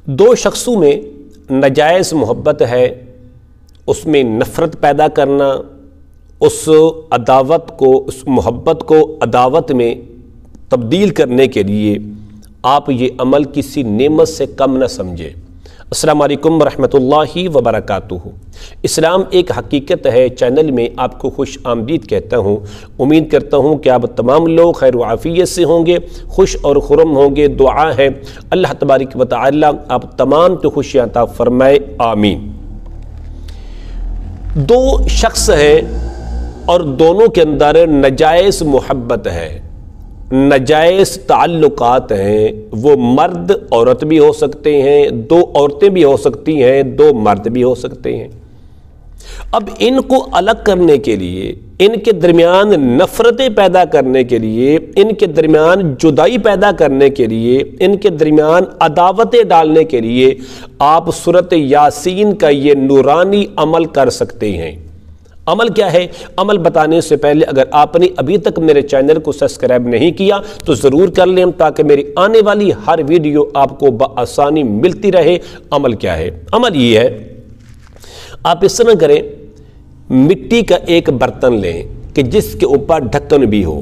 دو شخصوں میں ناجائز محبت ہے، اس میں نفرت پیدا کرنا، اس عداوت کو، اس محبت کو عداوت میں تبدیل کرنے کے لیے آپ یہ عمل کسی نعمت سے کم نہ سمجھیں۔ السلام علیکم ورحمۃ اللہ وبرکاتہ۔ اسلام ایک حقیقت ہے چینل میں آپ کو خوش آمدید کہتا ہوں۔ امید کرتا ہوں کہ آپ تمام لوگ خیر و عافیت سے ہوں گے، خوش اور خرم ہوں گے۔ دعا ہے اللہ تبارک و تعالی آپ تمام کو خوشیاں عطا فرمائے، آمین۔ دو شخص ہیں اور دونوں کے اندر ناجائز محبت ہے، ناجائز تعلقات ہیں۔ وہ مرد عورت بھی ہو سکتے ہیں، دو عورتیں بھی ہو سکتی ہیں، دو مرد بھی ہو سکتے ہیں۔ اب ان کو الگ کرنے کے لیے، ان کے درمیان نفرتیں پیدا کرنے کے لیے، ان کے درمیان جدائی پیدا کرنے کے لیے، ان کے درمیان عداوتیں ڈالنے کے لیے آپ سورۃ یاسین کا یہ نورانی عمل کر سکتے ہیں۔ عمل کیا ہے؟ عمل بتانے سے پہلے اگر آپ نے ابھی تک میرے چینل کو سبسکرائب نہیں کیا تو ضرور کر لیں تاکہ میری آنے والی ہر ویڈیو آپ کو بآسانی ملتی رہے۔ عمل کیا ہے؟ عمل یہ ہے، آپ اس طرح کریں، مٹی کا ایک برتن لیں کہ جس کے اوپر ڈھکن بھی ہو۔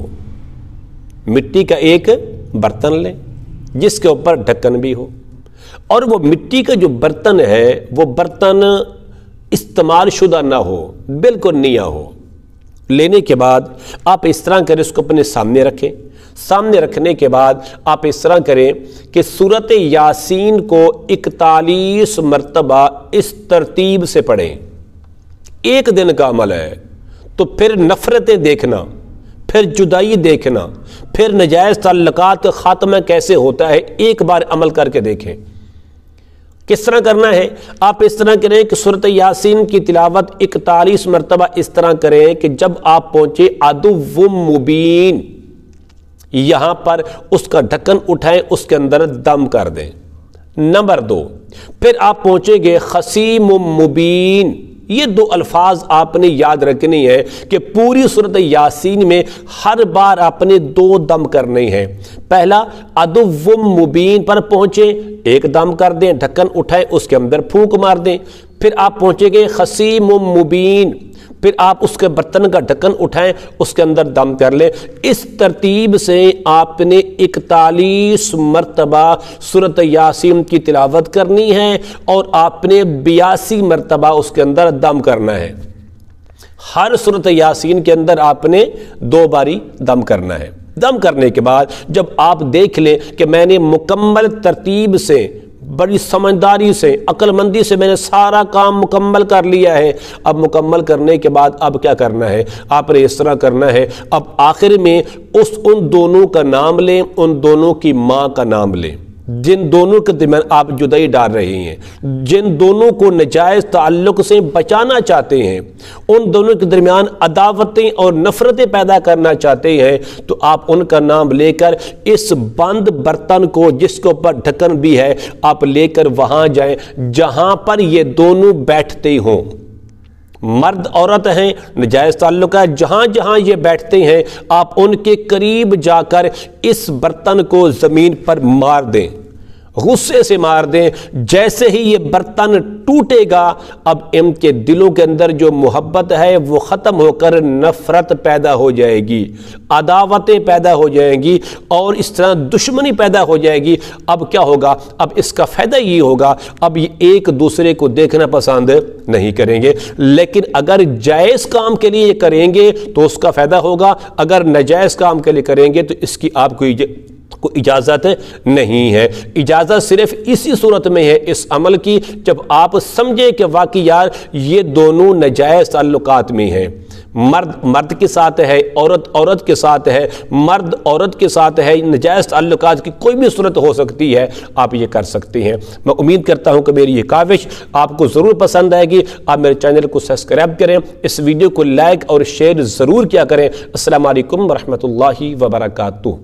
مٹی کا ایک برتن لیں جس کے اوپر ڈھکن بھی ہو، اور وہ مٹی کا جو برتن ہے وہ برتن استعمال شدہ نہ ہو، بالکل نیا ہو۔ لینے کے بعد آپ اس طرح کریں، اس کو اپنے سامنے رکھیں۔ سامنے رکھنے کے بعد آپ اس طرح کریں کہ سورۃ یاسین کو 41 مرتبہ اس ترتیب سے پڑھیں۔ ایک دن کا عمل ہے، تو پھر نفرتیں دیکھنا، پھر جدائی دیکھنا، پھر ناجائز تعلقات کا خاتمہ کیسے ہوتا ہے، ایک بار عمل کر کے دیکھیں۔ کس طرح کرنا ہے؟ آپ اس طرح کریں کہ سورۃ یاسین کی تلاوت 41 مرتبہ اس طرح کریں کہ جب آپ پہنچے عدو مبین، یہاں پر اس کا ڈھکن اٹھائیں، اس کے اندر دم کر دیں۔ نمبر 2، پھر آپ پہنچیں گے خصیم مبین۔ یہ دو الفاظ آپ نے یاد رکھنی ہے کہ پوری سورۃ یاسین میں ہر بار آپ نے 2 دم کرنے ہیں۔ پہلا عدو مبین پر پہنچے، ایک دم کر دیں، ڈھکن اٹھائیں، اس کے اندر پھونک مار دیں۔ پھر آپ پہنچے گے خصیم مبین، پھر آپ اس کے برتن کا ڈھکن اٹھائیں، اس کے اندر دم کر لیں۔ اس ترتیب سے آپ نے 41 مرتبہ سورۃ یاسین کی تلاوت کرنی ہے، اور آپ نے 82 مرتبہ اس کے اندر دم کرنا ہے۔ ہر سورۃ یاسین کے اندر آپ نے 2 باری دم کرنا ہے۔ دم کرنے کے بعد جب آپ دیکھ لیں کہ میں نے مکمل ترتیب سے، بڑی سمجھداری سے، عقل مندی سے میں نے سارا کام مکمل کر لیا ہے، اب مکمل کرنے کے بعد اب کیا کرنا ہے؟ آپ نے اس طرح کرنا ہے، اب آخر میں ان دونوں کا نام لیں، ان دونوں کی ماں کا نام لیں جن دونوں کے درمیان آپ جدائی ڈال رہے ہیں، جن دونوں کو ناجائز تعلق سے بچانا چاہتے ہیں، ان دونوں کے درمیان عداوتیں اور نفرتیں پیدا کرنا چاہتے ہیں، تو آپ ان کا نام لے کر اس بند برتن کو جس کے اوپر ڈھکن بھی ہے آپ لے کر وہاں جائیں جہاں پر یہ دونوں بیٹھتے ہوں۔ مرد عورت ہیں، ناجائز تعلق ہے، جہاں جہاں یہ بیٹھتے ہیں آپ ان کے قریب جا کر اس برتن کو زمین پر مار دیں، غصے سے مار دیں۔ جیسے ہی یہ برتن ٹوٹے گا، اب ان کے دلوں کے اندر جو محبت ہے وہ ختم ہو کر نفرت پیدا ہو جائے گی، عداوتیں پیدا ہو جائیں گی، اور اس طرح دشمنی پیدا ہو جائے گی۔ اب کیا ہوگا؟ اب اس کا فائدہ یہ ہوگا، اب یہ ایک دوسرے کو دیکھنا پسند نہیں کریں گے، لیکن اگر جائز کام کے لیے یہ کریں گے تو اس کا فائدہ ہوگا، اگر ناجائز کام کے لیے کریں گے تو اس کی آپ کو اجازت نہیں ہے۔ اجازت صرف اسی صورت میں ہے اس عمل کی جب آپ سمجھیں کہ واقعی یار یہ دونوں ناجائز تعلقات میں ہیں، مرد مرد کے ساتھ ہے، عورت عورت کے ساتھ ہے، مرد عورت کے ساتھ ہے، ناجائز تعلقات کی کوئی بھی صورت ہو سکتی ہے، آپ یہ کر سکتے ہیں۔ میں امید کرتا ہوں کہ میری یہ کاوش آپ کو ضرور پسند آئے گی۔ آپ میرے چینل کو سبسکرائب کریں، اس ویڈیو کو لائک اور شیئر ضرور کیا کریں۔ السلام علیکم ورحمۃ اللہ وبرکاتہ۔